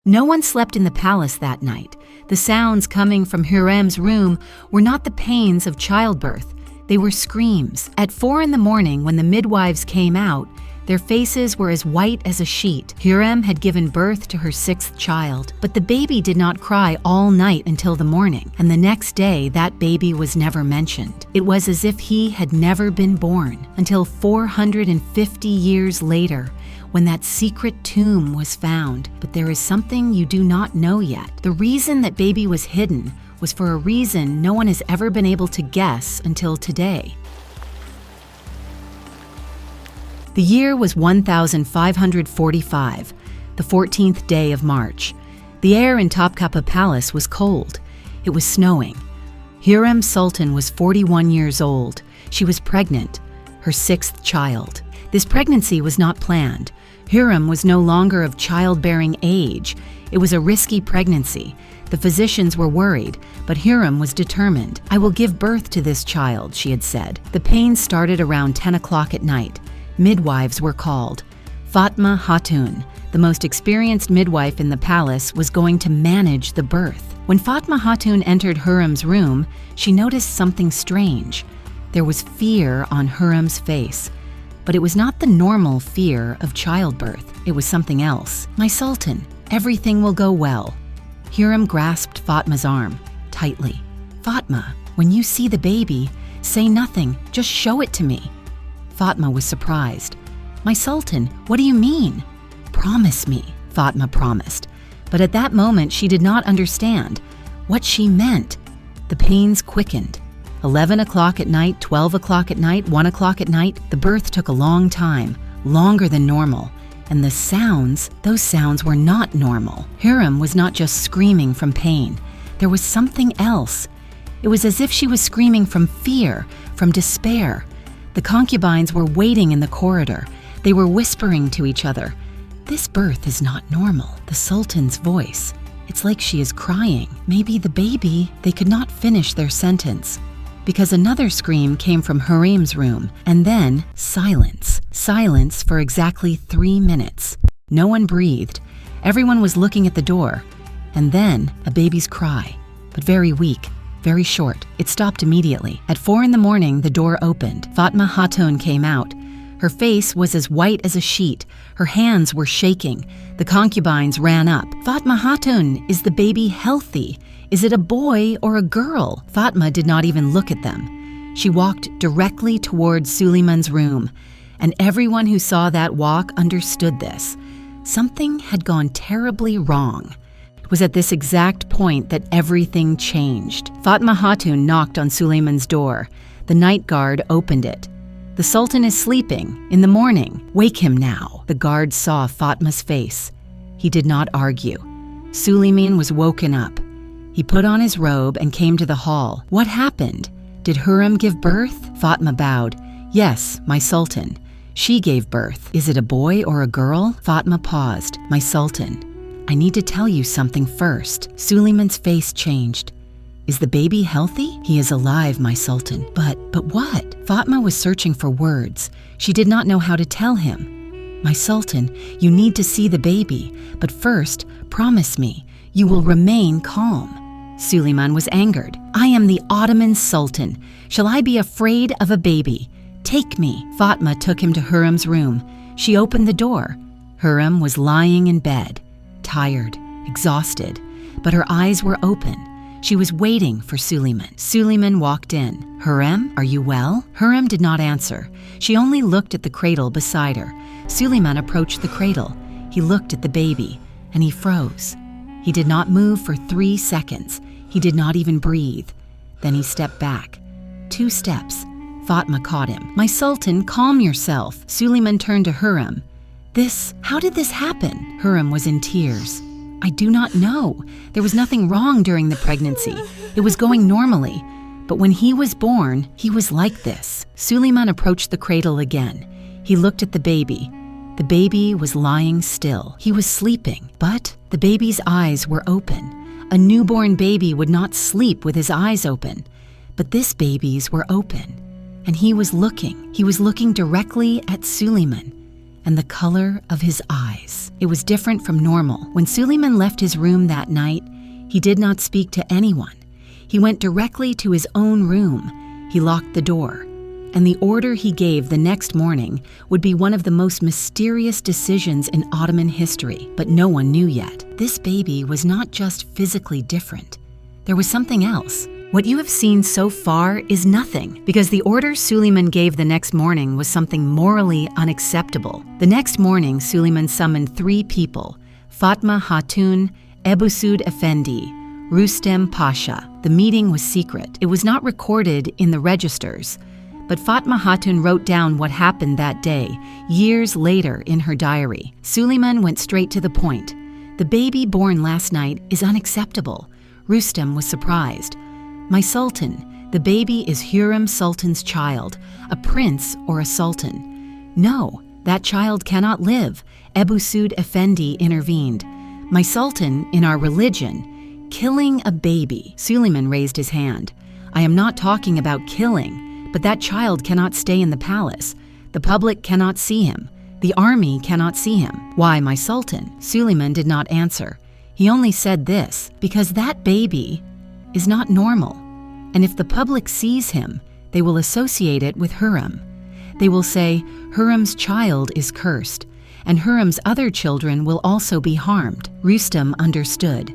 No one slept in the palace that night. The sounds coming from Hürrem's room were not the pains of childbirth. They were screams. At 4 in the morning, when the midwives came out, their faces were as white as a sheet. Hürrem had given birth to her 6th child, but the baby did not cry all night until the morning, and the next day that baby was never mentioned. It was as if he had never been born, until 450 years later, when that secret tomb was found. But there is something you do not know yet. The reason that baby was hidden was for a reason no one has ever been able to guess until today. The year was 1545, the 14th day of March. The air in Topkapi Palace was cold. It was snowing. Hurrem Sultan was 41 years old. She was pregnant, her 6th child. This pregnancy was not planned. Hürrem was no longer of childbearing age. It was a risky pregnancy. The physicians were worried, but Hürrem was determined. "I will give birth to this child," she had said. The pain started around 10 o'clock at night. Midwives were called. Fatma Hatun, the most experienced midwife in the palace, was going to manage the birth. When Fatma Hatun entered Hürrem's room, she noticed something strange. There was fear on Hürrem's face. But it was not the normal fear of childbirth. It was something else. "My Sultan, everything will go well." Hürrem grasped Fatma's arm tightly. "Fatma, when you see the baby, say nothing, just show it to me." Fatma was surprised. "My Sultan, what do you mean?" "Promise me," Fatma promised. But at that moment, she did not understand what she meant. The pains quickened. 11 o'clock at night, 12 o'clock at night, 1 o'clock at night, the birth took a long time, longer than normal. And the sounds, those sounds were not normal. Hürrem was not just screaming from pain. There was something else. It was as if she was screaming from fear, from despair. The concubines were waiting in the corridor. They were whispering to each other. "This birth is not normal." The Sultan's voice. "It's like she is crying. Maybe the baby." They could not finish their sentence, because another scream came from Hürrem's room, and then silence. Silence for exactly 3 minutes. No one breathed. Everyone was looking at the door. And then a baby's cry, but very weak, very short. It stopped immediately. At 4 in the morning, the door opened. Fatma Hatun came out. Her face was as white as a sheet. Her hands were shaking. The concubines ran up. "Fatma Hatun, is the baby healthy? Is it a boy or a girl?" Fatma did not even look at them. She walked directly towards Suleiman's room, and everyone who saw that walk understood this. Something had gone terribly wrong. It was at this exact point that everything changed. Fatma Hatun knocked on Suleiman's door. The night guard opened it. "The Sultan is sleeping. In the morning. Wake him now." The guard saw Fatma's face. He did not argue. Suleiman was woken up. He put on his robe and came to the hall. "What happened? Did Hürrem give birth?" Fatma bowed. "Yes, my Sultan. She gave birth." "Is it a boy or a girl?" Fatma paused. "My Sultan, I need to tell you something first." Suleiman's face changed. "Is the baby healthy?" "He is alive, my Sultan." But what?" Fatma was searching for words. She did not know how to tell him. "My Sultan, you need to see the baby. But first, promise me, you will remain calm." Suleiman was angered. "I am the Ottoman Sultan. Shall I be afraid of a baby? Take me." Fatma took him to Hürrem's room. She opened the door. Hürrem was lying in bed, tired, exhausted, but her eyes were open. She was waiting for Suleiman. Suleiman walked in. "Hürrem, are you well?" Hürrem did not answer. She only looked at the cradle beside her. Suleiman approached the cradle. He looked at the baby, and he froze. He did not move for 3 seconds. He did not even breathe. Then he stepped back. 2 steps. Fatma caught him. "My Sultan, calm yourself." Suleiman turned to Hürrem. How did this happen?" Hürrem was in tears. "I do not know. There was nothing wrong during the pregnancy. It was going normally. But when he was born, he was like this." Suleiman approached the cradle again. He looked at the baby. The baby was lying still. He was sleeping, but the baby's eyes were open. A newborn baby would not sleep with his eyes open, but this baby's were open. And he was looking directly at Suleiman. and the color of his eyes. It was different from normal. When Suleiman left his room that night, he did not speak to anyone. He went directly to his own room. He locked the door. And the order he gave the next morning would be one of the most mysterious decisions in Ottoman history, but no one knew yet. This baby was not just physically different. There was something else. What you have seen so far is nothing, because the order Suleiman gave the next morning was something morally unacceptable. The next morning, Suleiman summoned 3 people: Fatma Hatun, Ebusud Effendi, Rustem Pasha. The meeting was secret. It was not recorded in the registers, but Fatma Hatun wrote down what happened that day, years later in her diary. Suleiman went straight to the point. The baby born last night is unacceptable. Rustem was surprised. My Sultan, the baby is Hurrem Sultan's child, a prince or a sultan. No, that child cannot live, Ebusud Effendi intervened. My Sultan, in our religion, killing a baby. Suleiman raised his hand. I am not talking about killing, but that child cannot stay in the palace. The public cannot see him. The army cannot see him. Why, my Sultan? Suleiman did not answer. He only said this, because that baby is not normal. And if the public sees him, they will associate it with Hurrem. They will say, Hurrem's child is cursed, and Hurrem's other children will also be harmed. Rustem understood.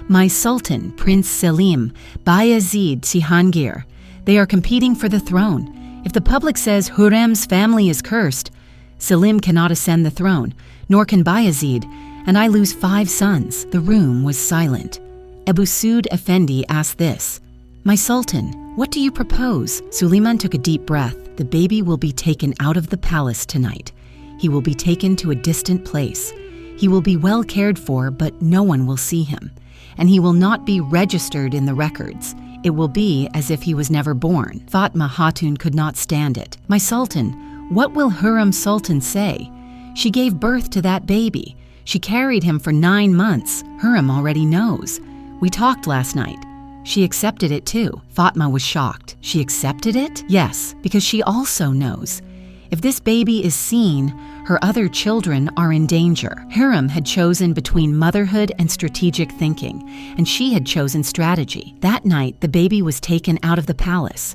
My Sultan, Prince Selim, Bayezid Cihangir, they are competing for the throne. If the public says Hurrem's family is cursed, Selim cannot ascend the throne, nor can Bayezid, and I lose 5 sons. The room was silent. Ebusud Effendi asked this, My Sultan, what do you propose? Suleiman took a deep breath. The baby will be taken out of the palace tonight. He will be taken to a distant place. He will be well cared for, but no one will see him. And he will not be registered in the records. It will be as if he was never born. Fatma Hatun could not stand it. My Sultan, what will Hurrem Sultan say? She gave birth to that baby. She carried him for 9 months. Hurrem already knows. We talked last night. She accepted it too. Fatma was shocked. She accepted it? Yes, because she also knows. If this baby is seen, her other children are in danger. Hurrem had chosen between motherhood and strategic thinking, and she had chosen strategy. That night, the baby was taken out of the palace.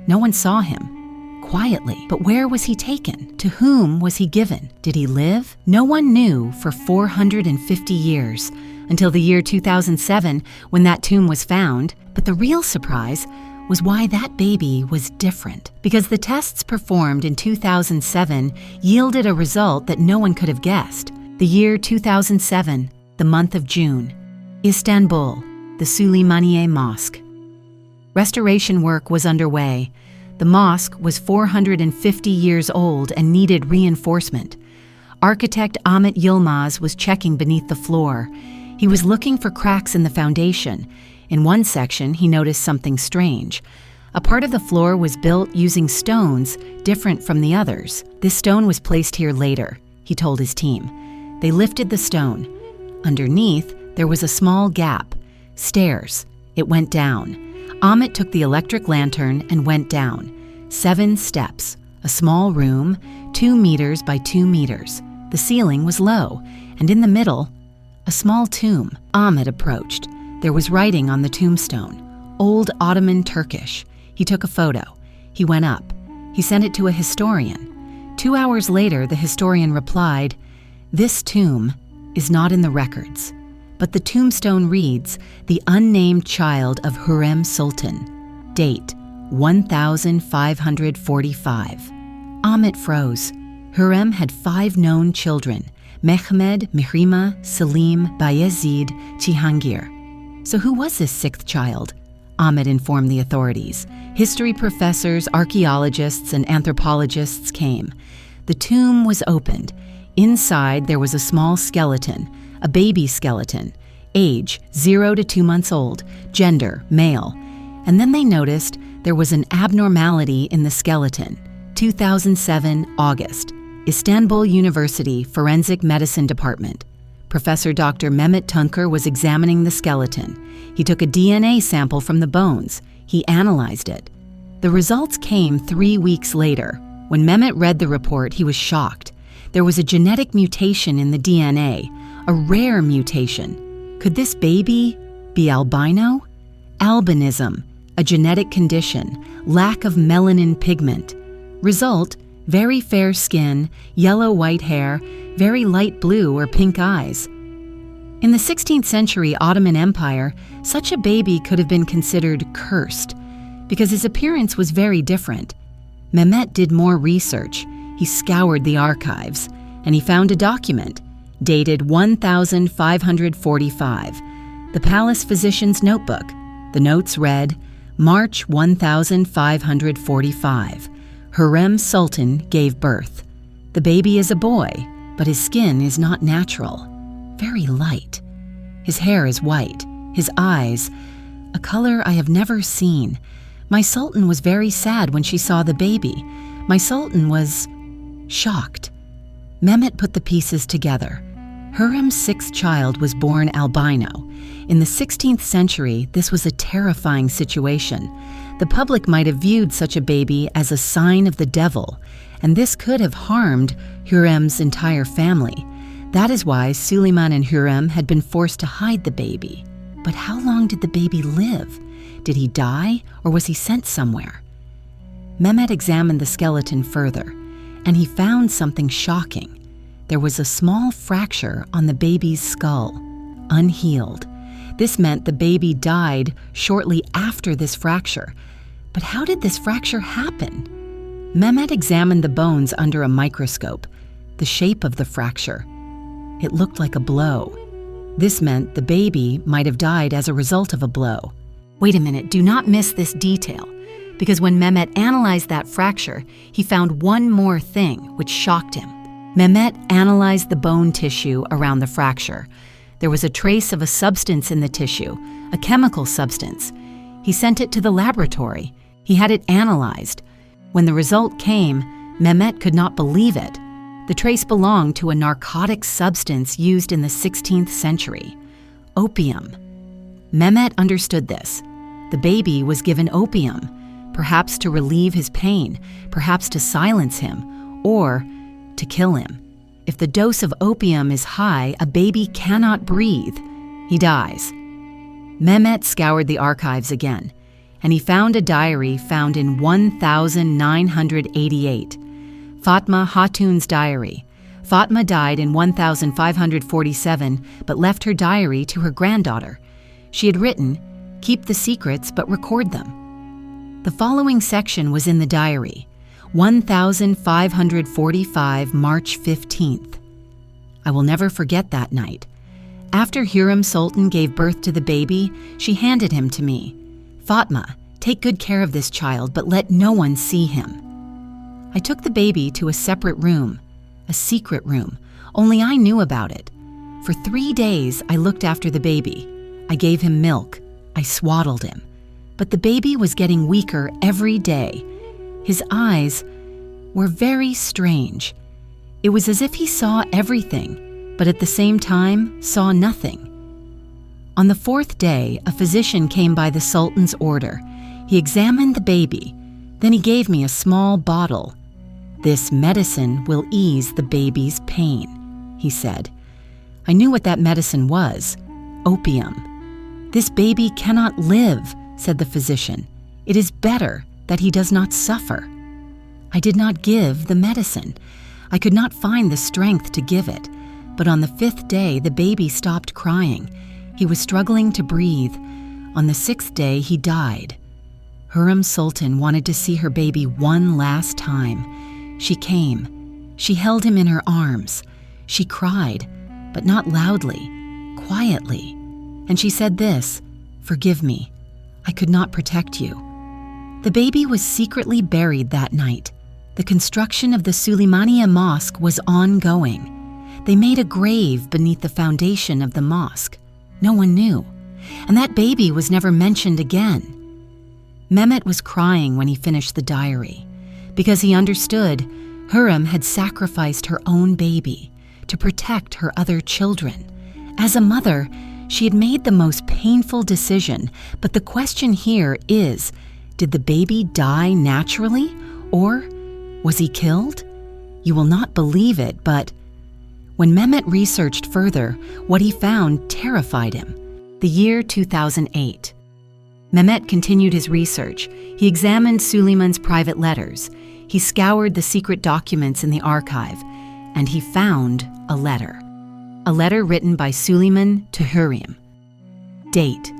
No one saw him. Quietly. But where was he taken? To whom was he given? Did he live? No one knew for 450 years, until the year 2007 when that tomb was found. But the real surprise was why that baby was different. Because the tests performed in 2007 yielded a result that no one could have guessed. The year 2007, the month of June. Istanbul, the Süleymaniye Mosque. Restoration work was underway. The mosque was 450 years old and needed reinforcement. Architect Ahmet Yilmaz was checking beneath the floor. He was looking for cracks in the foundation. In one section, he noticed something strange. A part of the floor was built using stones different from the others. This stone was placed here later, he told his team. They lifted the stone. Underneath, there was a small gap. Stairs. It went down. Ahmet took the electric lantern and went down. 7 steps. A small room, 2 meters by 2 meters. The ceiling was low, and in the middle, a small tomb. Ahmet approached. There was writing on the tombstone, Old Ottoman Turkish. He took a photo. He went up. He sent it to a historian. 2 hours later, the historian replied, This tomb is not in the records, but the tombstone reads, The unnamed child of Hurrem Sultan. Date, 1545. Ahmet froze. Hurrem had 5 known children, Mehmed, Mihrima, Selim, Bayezid, Cihangir. So who was this 6th child? Ahmet informed the authorities. History professors, archaeologists, and anthropologists came. The tomb was opened. Inside, there was a small skeleton, a baby skeleton, age 0 to 2 months old, gender male. And then they noticed there was an abnormality in the skeleton. 2007, August. Istanbul University Forensic Medicine Department. Professor Dr. Mehmet Tunker was examining the skeleton. He took a DNA sample from the bones. He analyzed it. The results came 3 weeks later. When Mehmet read the report, he was shocked. There was a genetic mutation in the DNA, a rare mutation. Could this baby be albino? Albinism, a genetic condition, lack of melanin pigment. Result, very fair skin, yellow-white hair, very light blue or pink eyes. In the 16th century Ottoman Empire, such a baby could have been considered cursed because his appearance was very different. Mehmet did more research. He scoured the archives, and he found a document dated 1545, the palace physician's notebook. The notes read, March 1545, Hurrem Sultan gave birth. The baby is a boy, but his skin is not natural, very light. His hair is white, his eyes, a color I have never seen. My Sultan was very sad when she saw the baby. My Sultan was shocked. Mehmet put the pieces together. Hürrem's sixth child was born albino. In the 16th century, this was a terrifying situation. The public might have viewed such a baby as a sign of the devil, and this could have harmed Hürrem's entire family. That is why Suleiman and Hürrem had been forced to hide the baby. But how long did the baby live? Did he die, or was he sent somewhere? Mehmet examined the skeleton further, and he found something shocking. There was a small fracture on the baby's skull, unhealed. This meant the baby died shortly after this fracture. But how did this fracture happen? Mehmet examined the bones under a microscope. The shape of the fracture. It looked like a blow. This meant the baby might have died as a result of a blow. Wait a minute, do not miss this detail, because when Mehmet analyzed that fracture, he found one more thing which shocked him. Mehmet analyzed the bone tissue around the fracture. There was a trace of a substance in the tissue, a chemical substance. He sent it to the laboratory. He had it analyzed. When the result came, Mehmet could not believe it. The trace belonged to a narcotic substance used in the 16th century, opium. Mehmet understood this. The baby was given opium, perhaps to relieve his pain, perhaps to silence him, or to kill him. If the dose of opium is high, a baby cannot breathe. He dies. Mehmet scoured the archives again, and he found a diary found in 1988. Fatma Hatun's diary. Fatma died in 1547, but left her diary to her granddaughter. She had written, "Keep the secrets, but record them." The following section was in the diary. 1545, March 15th. I will never forget that night. After Hürrem Sultan gave birth to the baby, she handed him to me. "Fatma, take good care of this child, but let no one see him." I took the baby to a separate room, a secret room. Only I knew about it. For 3 days, I looked after the baby. I gave him milk. I swaddled him. But the baby was getting weaker every day. His eyes were very strange. It was as if he saw everything, but at the same time saw nothing. On the 4th day, a physician came by the Sultan's order. He examined the baby. Then he gave me a small bottle. "This medicine will ease the baby's pain," he said. I knew what that medicine was, opium. "This baby cannot live," said the physician. "It is better that he does not suffer." I did not give the medicine. I could not find the strength to give it. But on the 5th day, the baby stopped crying. He was struggling to breathe. On the 6th day, he died. Hurrem Sultan wanted to see her baby one last time. She came. She held him in her arms. She cried, but not loudly, quietly. And she said this, "Forgive me. I could not protect you." The baby was secretly buried that night. The construction of the Suleimaniye Mosque was ongoing. They made a grave beneath the foundation of the mosque. No one knew. And that baby was never mentioned again. Mehmet was crying when he finished the diary, because he understood Hürrem had sacrificed her own baby to protect her other children. As a mother, she had made the most painful decision, but the question here is, did the baby die naturally, or was he killed? You will not believe it, but when Mehmet researched further, what he found terrified him. The year 2008. Mehmet continued his research. He examined Suleiman's private letters. He scoured the secret documents in the archive, and he found a letter. A letter written by Suleiman to Hürrem. Date: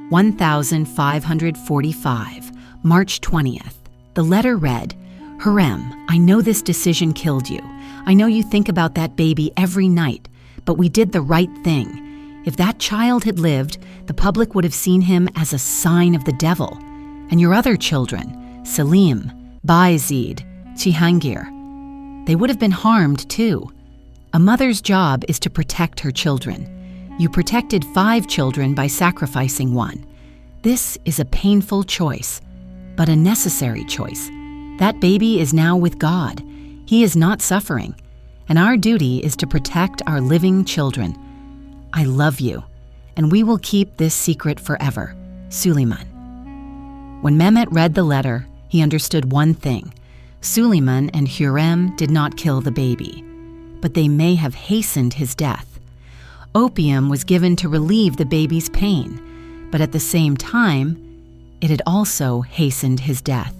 1545, March 20th. The letter read, "Hürrem, I know this decision killed you. I know you think about that baby every night, but we did the right thing. If that child had lived, the public would have seen him as a sign of the devil. And your other children, Selim, Bayezid, Cihangir, they would have been harmed too. A mother's job is to protect her children. You protected 5 children by sacrificing one. This is a painful choice, but a necessary choice. That baby is now with God. He is not suffering, and our duty is to protect our living children. I love you, and we will keep this secret forever. Suleiman." When Mehmet read the letter, he understood one thing. Suleiman and Hürrem did not kill the baby, but they may have hastened his death. Opium was given to relieve the baby's pain, but at the same time, it had also hastened his death,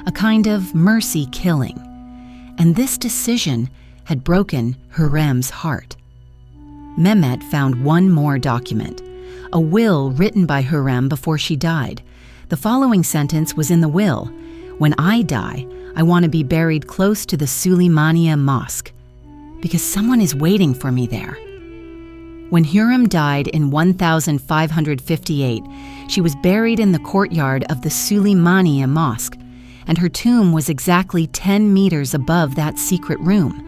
a kind of mercy killing. And this decision had broken Hürrem's heart. Mehmet found one more document, a will written by Hürrem before she died. The following sentence was in the will: "When I die, I want to be buried close to the Suleimaniye Mosque, because someone is waiting for me there." When Hürrem died in 1558, she was buried in the courtyard of the Suleimaniye Mosque, and her tomb was exactly 10 meters above that secret room.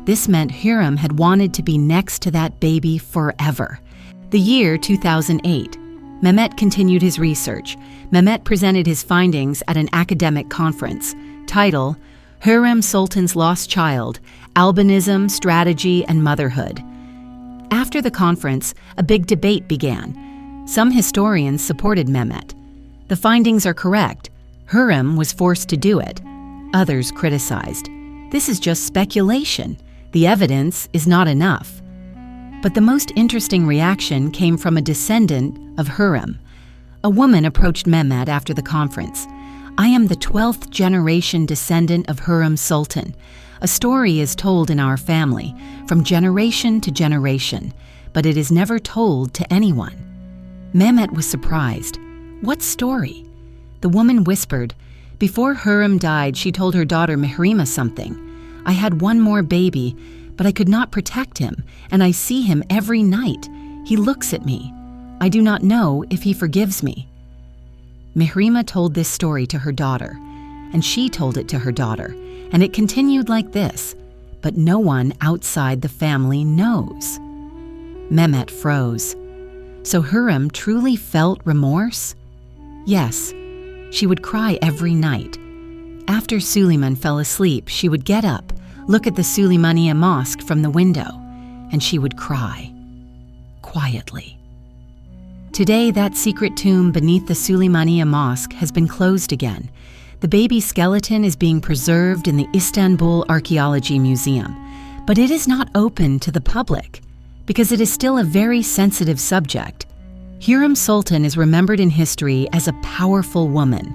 This meant Hürrem had wanted to be next to that baby forever. The year 2008. Mehmet continued his research. Mehmet presented his findings at an academic conference. Title: Hurrem Sultan's Lost Child, Albinism, Strategy, and Motherhood. After the conference, a big debate began. Some historians supported Mehmet. The findings are correct. Hürrem was forced to do it. Others criticized. This is just speculation. The evidence is not enough. But the most interesting reaction came from a descendant of Hürrem. A woman approached Mehmet after the conference. "I am the 12th generation descendant of Hurrem Sultan. A story is told in our family, from generation to generation, but it is never told to anyone." Mehmet was surprised. "What story?" The woman whispered. Before Hürrem died, she told her daughter Mehrima something. "I had one more baby, but I could not protect him, and I see him every night. He looks at me. I do not know if he forgives me." Mehrima told this story to her daughter, and she told it to her daughter, and it continued like this, but no one outside the family knows. Mehmet froze. So Hürrem truly felt remorse? Yes. She would cry every night. After Suleiman fell asleep, she would get up, look at the Suleimaniye Mosque from the window, and she would cry. Quietly. Today, that secret tomb beneath the Suleimaniye Mosque has been closed again. The baby skeleton is being preserved in the Istanbul Archaeology Museum, but it is not open to the public because it is still a very sensitive subject. Hürrem Sultan is remembered in history as a powerful woman,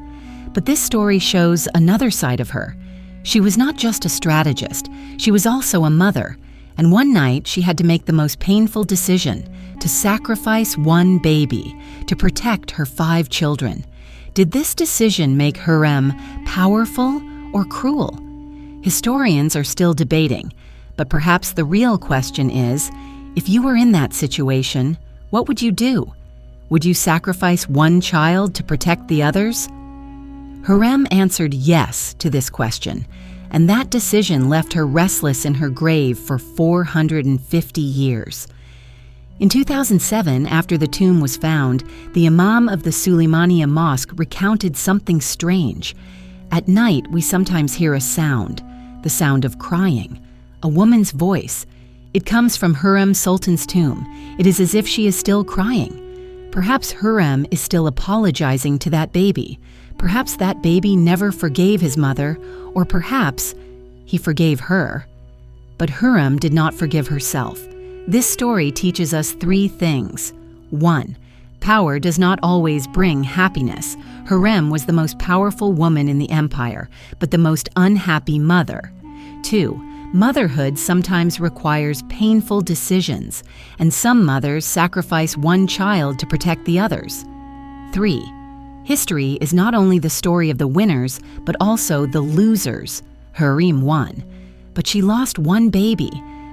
but this story shows another side of her. She was not just a strategist, she was also a mother, and one night she had to make the most painful decision, to sacrifice one baby to protect her 5 children. Did this decision make Hürrem powerful or cruel? Historians are still debating, but perhaps the real question is, if you were in that situation, what would you do? Would you sacrifice one child to protect the others? Hürrem answered yes to this question, and that decision left her restless in her grave for 450 years. In 2007, after the tomb was found, the Imam of the Suleimaniye Mosque recounted something strange. At night, we sometimes hear a sound, the sound of crying, a woman's voice. It comes from Hurrem Sultan's tomb. It is as if she is still crying. Perhaps Hürrem is still apologizing to that baby. Perhaps that baby never forgave his mother, or perhaps he forgave her. But Hurrem did not forgive herself. This story teaches us 3 things. 1. Power does not always bring happiness. Hurrem was the most powerful woman in the empire, but the most unhappy mother. 2. Motherhood sometimes requires painful decisions, and some mothers sacrifice one child to protect the others. 3. History is not only the story of the winners, but also the losers. Hurrem won, but she lost one baby.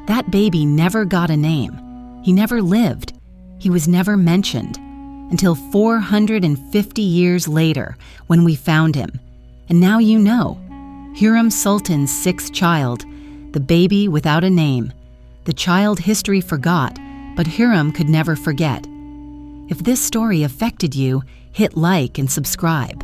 That baby never got a name. He never lived. He was never mentioned. Until 450 years later, when we found him. And now you know. Hurrem Sultan's 6th child, the baby without a name. The child history forgot, but Hurrem could never forget. If this story affected you, hit like and subscribe.